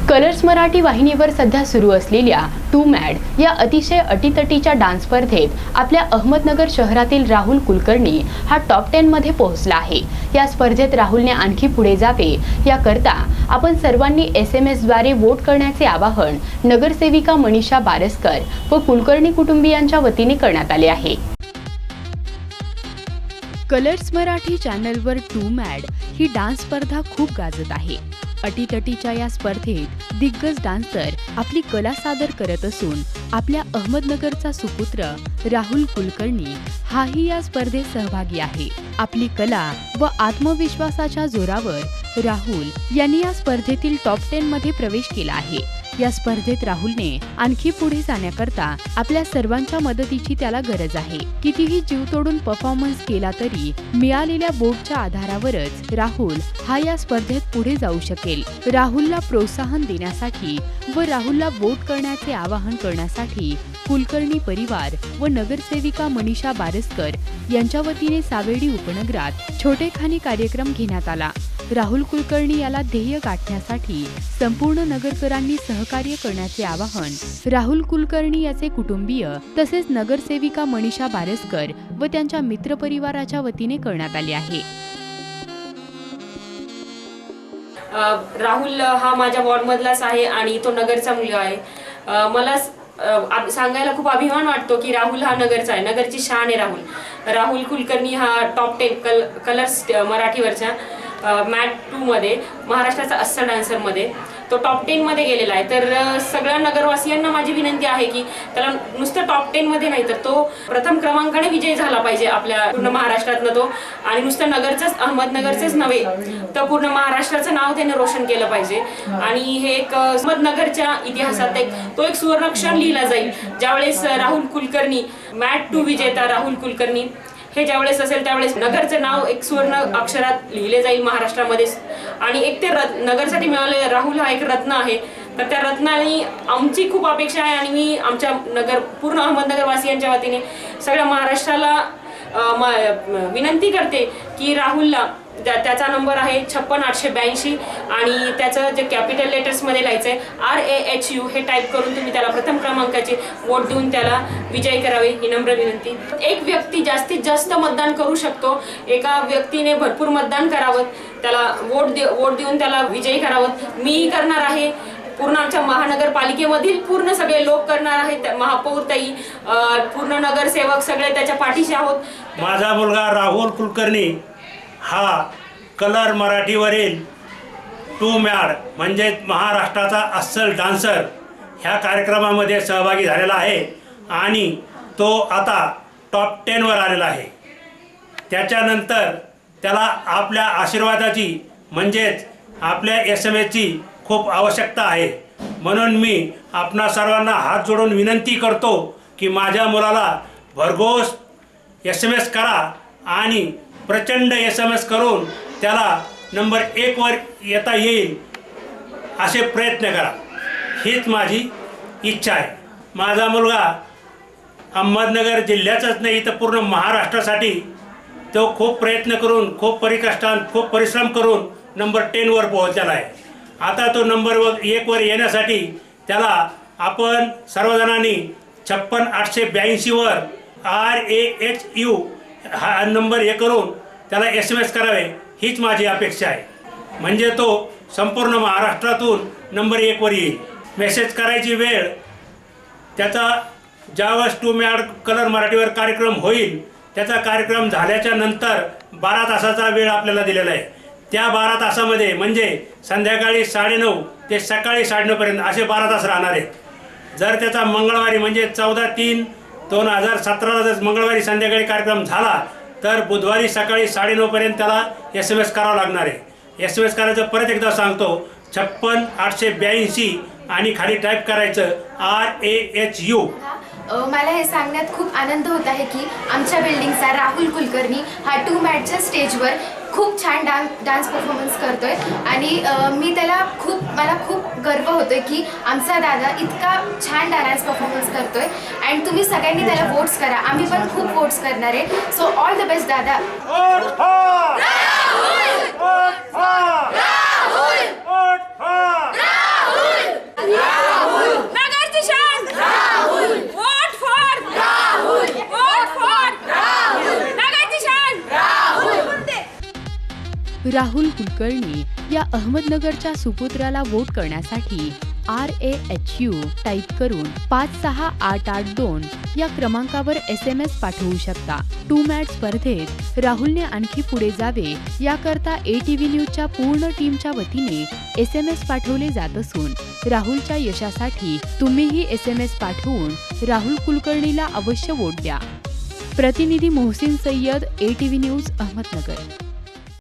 Colours Marathi वाहिनीवर सध्या सुरू असलेल्या टू मॅड या अतिशय अटीतटीच्या डान्स स्पर्धेत आपल्या अहमदनगर शहरातील राहुल कुलकर्णी हा टॉप 10 मध्ये पोहोचला आहे। या स्पर्धेत राहुलने आणखी पुढे जावे याकरता आपण सर्वांनी SMS द्वारे वोट करण्याचे आवाहन नगरसेविका मनीषा बारसकर व कुलकर्णी कुटुंबियांच्या वतीने करण्यात आले आहे। कलर्स मराठी चॅनलवर टू मॅड ही डान्स स्पर्धा खूप गाजत आहे। अटीतटीच्या या स्पर्धेत दिग्गज डान्सर आपली कला सादर करत असून आपल्या अहमदनगरचा सुपुत्र राहुल कुलकर्णी हाही या स्पर्धेत सहभागी आहे। आपली कला व आत्मविश्वासाच्या जोरावर राहुल यांनी या स्पर्धेतील टॉप 10 मध्ये प्रवेश केला आहे। या स्पर्धेत राहुलने आणखी पुढे जाण्याकरता आपल्या सर्वांच्या मदतीची त्याला गरज आहे। कितीही जीव तोडून परफॉर्मन्स केला तरी मिळालेल्या वोटच्या आधारावरच राहुल हा या स्पर्धेत पुढे जाऊ शकेल। राहुलला प्रोत्साहन देण्यासाठी व राहुलला वोट करण्याचे आवाहन करण्यासाठी कुलकर्णी परिवार व नगरसेविका मनीषा बारसकर यांच्या वतीने सावेडी उपनगरात छोटेखानी कार्यक्रम घेण्यात आला। राहुल कुलकर्णी याला ध्येय गाठण्यासाठी संपूर्ण नगरकरांनी सहकार्य करण्याचे आवाहन राहुल कुलकर्णी याचे कुटुंबीय तसेच नगरसेविका मनीषा बारसकर व त्यांच्या मित्रपरिवाराच्या वतीने करण्यात आले आहे। राहुल हा माझ्या वॉर्डमधलाच आहे आणि तो नगरचा मुलगा आहे। मला सांगायला खूप अभिमान वाटतो की राहुल हा नगरचा आहे, नगरची शान आहे। राहुल कुलकर्णी हा टॉप 10 कलर्स मराठीवरच्या मॅट 2 मध्ये महाराष्ट्राचा अस्सल डान्सर मध्ये तो टॉप 10 मध्ये गेलेला आहे। तर सगळ्या नगरवासियांना माझी विनंती आहे की त्याला नुसतं टॉप 10 मध्ये नाही तर तो प्रथम क्रमांकाने विजयी झाला पाहिजे आपल्या पूर्ण महाराष्ट्रातनं तो, आणि नुसतं नगरचंच अहमदनगरचंच नव्हे तर पूर्ण महाराष्ट्राचं नाव त्याने रोशन केलं पाहिजे। आणि हे एक अहमदनगरच्या इतिहासात तो एक सुवर्ण क्षण लिहिला जाईल ज्यावेळेस राहुल कुलकर्णी मॅट 2 विजेता राहुल कुलकर्णी हे ज्यावेळेस असेल त्यावेळेस नगरचं नाव एक सुवर्ण अक्षरात लिहिले जाईल महाराष्ट्रामध्ये। आणि एक ते नगरसाठी मिळालेलं राहुल हा एक रत्न आहे। तर त्या रत्नाने आमची खूप अपेक्षा आहे आणि मी आमच्या पूर्ण अहमदनगरवासियांच्या वतीने सगळ्या महाराष्ट्राला विनंती करते की राहुलला त्याचा नंबर आहे 56882 आणि त्याचं जे कॅपिटल लेटर्स मध्ये लिहायचंय RAHU हे टाईप करून तुम्ही त्याला प्रथम क्रमांकाचे वोट देऊन त्याला विजयी करावे ही नम्र विनंती। एक व्यक्ती जास्तीत जास्त मतदान करू शकतो, एका व्यक्तीने भरपूर मतदान करावं, त्याला वोट देऊन त्याला विजयी करावं। मी करणार आहे, पूर्ण आमच्या महानगरपालिकेमधील पूर्ण सगळे लोक करणार आहेत, महापौर ताई पूर्ण नगरसेवक सगळे त्याच्या पाठीशी आहोत। माझा मुलगा राहुल कुलकर्णी हा कलर मराठीवरील टू मॅड म्हणजे महाराष्ट्राचा अस्सल डान्सर ह्या कार्यक्रमामध्ये सहभागी झालेला आहे आणि तो आता टॉप 10 वर आलेला आहे। त्याच्यानंतर त्याला आपल्या आशीर्वादाची म्हणजेच आपल्या SMSची खूप आवश्यकता आहे। म्हणून मी आपणा सर्वांना हात जोडून विनंती करतो की माझ्या मुलाला भरघोस SMS करा आणि प्रचंड SMS करून त्याला नंबर 1 वर येता येईल असे प्रयत्न करा, हीच माझी इच्छा आहे। माझा मुलगा अहमदनगर जिल्ह्याचाच नाही तर पूर्ण महाराष्ट्रासाठी तो खूप प्रयत्न करून खूप परिश्रम करून नंबर 10 वर पोहोचलेला आहे। आता तो नंबर 1 वर येण्यासाठी त्याला आपण सर्वजणांनी 56882 वर RAHU हा नंबर हे करून त्याला SMS करावे हीच माझी अपेक्षा आहे, म्हणजे तो संपूर्ण महाराष्ट्रातून नंबर 1 वर येईल। मेसेज करायची वेळ त्याचा ज्यावेळेस टू मॅड कलर मराठीवर कार्यक्रम होईल त्याचा कार्यक्रम झाल्याच्या नंतर 12 तासाचा वेळ आपल्याला दिलेला आहे। त्या 12 तासामध्ये म्हणजे संध्याकाळी 9:30 ते सकाळी 9:30 पर्यंत असे 12 तास राहणार आहेत। जर त्याचा मंगळवारी म्हणजे 14/3/2017 जर मंगळवारी संध्याकाळी कार्यक्रम झाला तर बुधवारी सकाळी 9:30 पर्यंत त्याला SMS करावा लागणार आहे। SMS करायचं परत एकदा सांगतो 56882 आणि खाली टाईप करायचं RAHU। मला हे सांगण्यात खूप आनंद होत आहे की आमच्या बिल्डिंगचा राहुल कुलकर्णी हा टू मॅटच्या स्टेजवर खूप छान डान्स परफॉर्मन्स करतोय आणि मला खूप गर्व होतोय की आमचा दादा इतका छान डान्स परफॉर्मन्स करतोय। अँड तुम्ही सगळ्यांनी त्याला वोट्स करा, आम्ही पण खूप वोट्स करणार आहे। सो ऑल द बेस्ट दादा। राहुल! राहुल कुलकर्णी या अहमदनगरच्या सुपुत्राला वोट करण्यासाठी RAHU टाईप करून 56882 या क्रमांकावर SMS पाठवू शकता. 2 मॅट स्पर्धेत राहुलने आणखी पुढे जावे याकरता ATV न्यूजच्या पूर्ण टीमच्या वतीने SMS पाठवले जात असून राहुलच्या यशासाठी तुम्हीही SMS पाठवून राहुल कुलकर्णीला अवश्य वोट द्या. प्रतिनिधी मोहसिन सय्यद, ATV न्यूज, अहमदनगर.